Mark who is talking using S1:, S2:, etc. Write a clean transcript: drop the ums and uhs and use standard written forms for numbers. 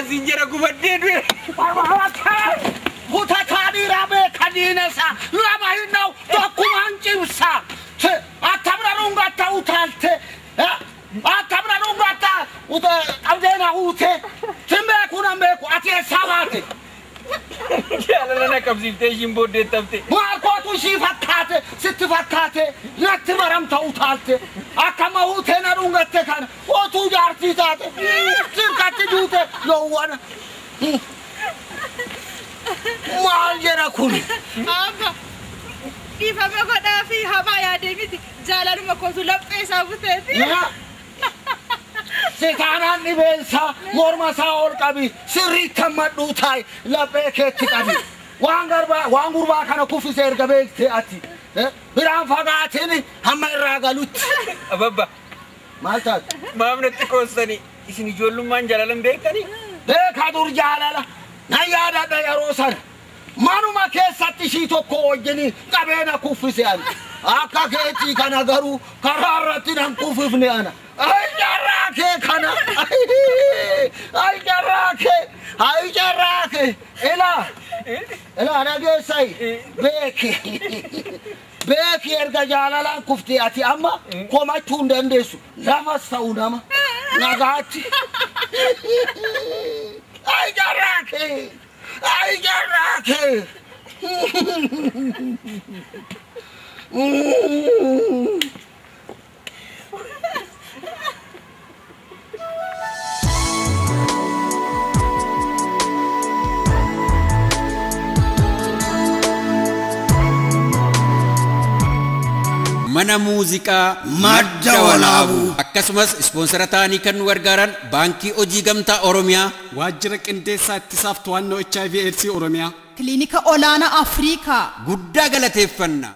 S1: zinjira gubadde
S2: Kuta tani rabe kadinesa lama hinau dokuman cimsa atabra runga ta utalte atabra runga ta uta abdena ute timbe kuna meku ate sabate
S1: yalla na kabzifte jimbode tabte
S2: ma ko tu sifatate sitfatate natmaram ta utalte akama ute na runga te kan o tu jarti tate sirkati dute no wana Maljera kun.
S3: Abba. Kifa me ko da fi haba ya de miti jalalu ma ko su lappe sabuteti.
S2: Ya. Sekanan ni belsa morma sa or kabi sirri tamadu thai lappe khetti kabi. Wangurba kana kufi ser gabe the ati. Biram fagatini hamra galut.
S1: ababba
S2: Malta.
S1: mamnati kostani isini jollumman jalalan beekani
S2: Bekadur jalala. Nayada da yarosan manuma keessatti shi tokko wajjini qabeena kuffise ani akka keetii kana garuu karaarratti nan kuffifne ana ay jarraake kana ay jarraake ela nageessay beeki erga jaalalaan kufte ati amma komachuu hin dandeessu lafas ta'u nama nagaatti Ay jarraake
S4: Mana Musiqaa Madda Walaabuu akkasumas ispoonsarataanii kan nu gargaaran Baankii Hojii Gamtaa Oromiyaa
S5: Waajjira Qindeessaa Ittisaaf To'annoo HIV/AIDS Oromiyaa
S3: Kliinika Olaanaa Afrikaa
S4: guddaa galateeffannaa